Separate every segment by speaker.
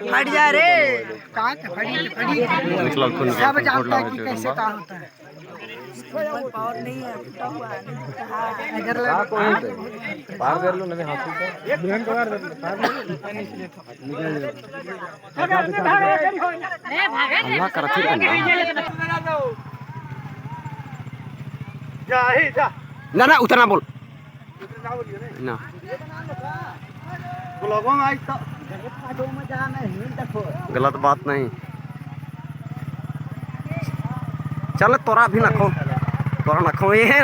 Speaker 1: फट जा रे सब जानता है कि कैसे क्या होता है। पावर नहीं है, फुटा हुआ है अगर
Speaker 2: पार कर लो नहीं हाथ अल्लाह का रखी ना ना उतना बोल ना गलत बात नहीं। चल तोरा भी नखो तोरा नखो ये है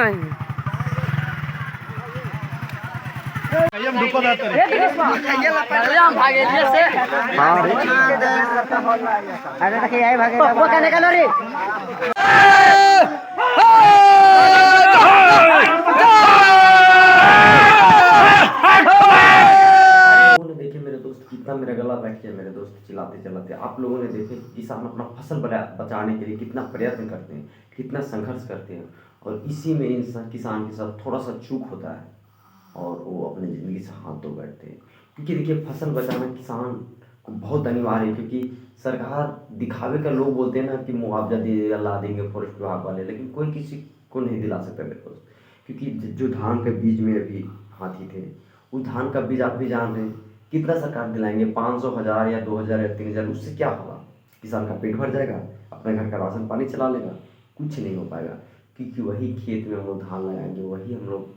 Speaker 2: देखिए मेरे दोस्त कितना मेरा गला बैठ गया। मेरे दोस्त चिल्लाते चिल्लाते आप लोगों ने देखे किसान अपना फसल बचाने के लिए कितना प्रयत्न करते हैं, कितना संघर्ष करते हैं, और इसी में इंसान किसान के साथ थोड़ा सा चूक होता है और वो अपनी ज़िंदगी से हाथ धो बैठते हैं। क्योंकि देखिए फसल बचाना किसान को बहुत अनिवार्य है, क्योंकि सरकार दिखावे का लोग बोलते हैं ना कि मुआवजा दे ला देंगे फॉरेस्ट विभाग वाले, लेकिन कोई किसी को नहीं दिला सकता मेरे दोस्त। क्योंकि जो धान के बीज में अभी हाथी थे, उस धान का बीज आप भी जान रहे हैं कितना सरकार दिलाएंगे, 500, 1000 या 2000 या 3000। उससे क्या होगा? किसान का पेट भर जाएगा, अपने घर का राशन पानी चला लेगा, कुछ नहीं हो पाएगा। क्योंकि वही खेत में हम लोग धान लगाएंगे, वही हम लोग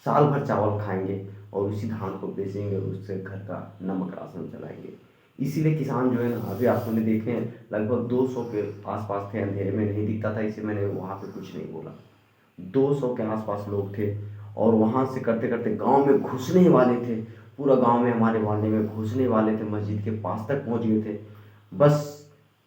Speaker 2: साल भर चावल खाएंगे और उसी धान को बेचेंगे और उससे घर का नमक राशन चलाएंगे। इसीलिए किसान जो है ना, अभी आप लोगों ने देखे हैं लगभग 200 के आसपास थे, अंधेरे में नहीं दिखता था, इसे मैंने वहाँ पे कुछ नहीं बोला। 200 के आसपास लोग थे और वहाँ से करते करते गांव में घुसने वाले थे। पूरा गांव में हमारे मोहल्ले में घुसने वाले थे, मस्जिद के पास तक पहुँच गए थे, बस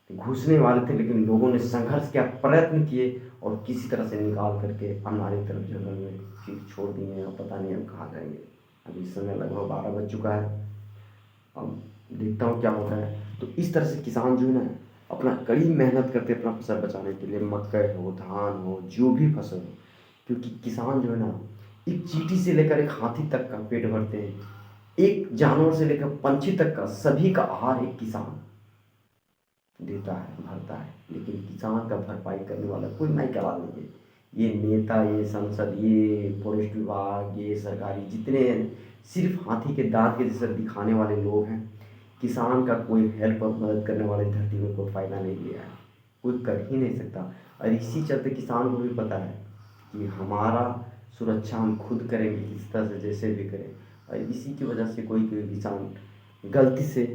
Speaker 2: घुसने वाले थे। लेकिन लोगों ने संघर्ष किया, प्रयत्न किए और किसी तरह से निकाल करके हमारी तरफ जंगल में फिर छोड़ दिए हैं। पता नहीं हम कहाँ जाएंगे। अभी समय लगभग 12 बज चुका है, अब देखता हूँ क्या होता है। तो इस तरह से किसान जो है ना अपना कड़ी मेहनत करते अपना फसल बचाने के लिए, मकई हो, धान हो, जो भी फसल हो। क्योंकि किसान जो है ना एक चींटी से लेकर एक हाथी तक का पेट भरते हैं, एक जानवर से लेकर पंछी तक का सभी का आहार एक किसान देता है, भरता है। लेकिन किसान का भरपाई करने वाला कोई नहीं करा देंगे। ये नेता, ये संसद, ये फॉरेस्ट विभाग, ये सरकारी जितने सिर्फ हाथी के दांत के जैसे दिखाने वाले लोग हैं, किसान का कोई हेल्प और मदद करने वाले धरती में कोई फ़ायदा नहीं लिया है, कोई कर ही नहीं सकता। और इसी चलते किसान को भी पता है कि हमारा सुरक्षा हम खुद करेंगे किस तरह से, जैसे भी करें। और इसी की वजह से कोई कोई किसान गलती से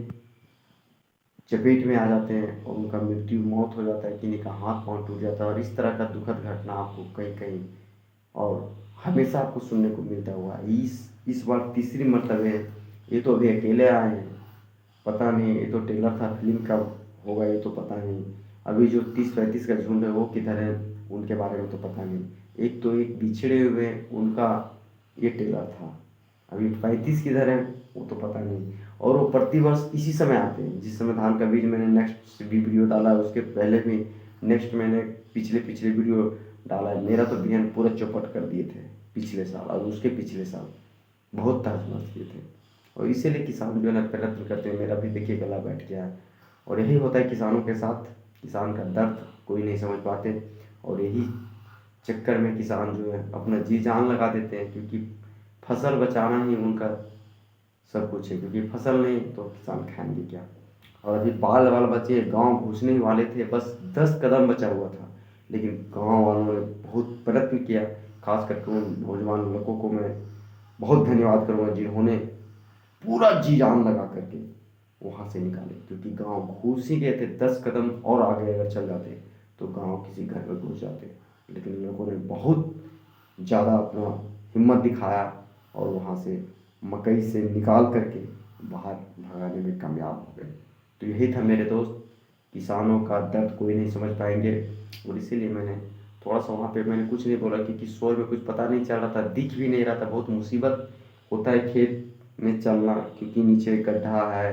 Speaker 2: चपेट में आ जाते हैं और उनका मौत हो जाता है, किन्हीं का हाथ पांव टूट जाता है। और इस तरह का दुखद घटना आपको कहीं कहीं और हमेशा आपको सुनने को मिलता हुआ। इस बार तीसरी मरतबे है। ये तो अभी अकेले आए हैं, पता नहीं ये तो टेलर था, फिल्म का होगा ये तो पता नहीं। अभी जो 30-35 का झुंड है वो किधर है उनके बारे में तो पता नहीं। एक तो एक बिछड़े हुए उनका ये टेलर था, अभी 35 किधर है वो तो पता नहीं। और वो प्रतिवर्ष इसी समय आते हैं, जिस समय धान का बीज मैंने नेक्स्ट भी वीडियो डाला है, उसके पहले भी नेक्स्ट मैंने पिछले वीडियो डाला है। मेरा तो बिहन पूरा चौपट कर दिए थे पिछले साल, और उसके पिछले साल बहुत तहस किए थे। और इसीलिए किसान जो है ना प्रयत्न करते हैं। मेरा भी देखिए गला बैठ गया है। और यही होता है किसानों के साथ, किसान का दर्द कोई नहीं समझ पाते और यही चक्कर में किसान जो है अपना जी जान लगा देते हैं। क्योंकि फसल बचाना ही उनका सब कुछ है, क्योंकि फसल नहीं तो किसान खाएंगे क्या। और अभी बाल बच्चे गांव घुसने वाले थे, बस 10 कदम बचा हुआ था, लेकिन गांव वालों ने बहुत प्रयत्न किया। खास करके उन नौजवान लोगों को मैं बहुत धन्यवाद करूँगा जिन्होंने पूरा जी जान लगा करके वहाँ से निकाले। क्योंकि गांव घुस ही गए थे, 10 कदम और आगे अगर चल जाते तो गांव किसी घर में घुस जाते। लेकिन लोगों ने बहुत ज़्यादा अपना हिम्मत दिखाया और वहाँ से मकई से निकाल करके बाहर भगाने में कामयाब हो गए। तो यही था मेरे दोस्त, किसानों का दर्द कोई नहीं समझ पाएंगे। और इसीलिए मैंने थोड़ा सा वहाँ पे मैंने कुछ नहीं बोला, क्योंकि शोर में कुछ पता नहीं चल रहा था, दिख भी नहीं रहा था। बहुत मुसीबत होता है खेत में चलना, क्योंकि नीचे गड्ढा है,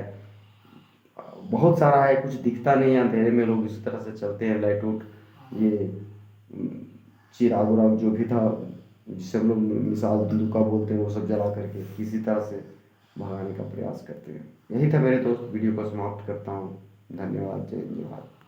Speaker 2: बहुत सारा है, कुछ दिखता नहीं है। अंधेरे में लोग इस तरह से चलते हैं, लाइट उट ये चिराग उराग जो भी था जिसे हम लोग मिसाल धुआं बोलते हैं, वो सब जला करके किसी तरह से भगाने का प्रयास करते हैं। यही था मेरे दोस्त, वीडियो को समाप्त करता हूँ। धन्यवाद। जय हिंद, जय भारत।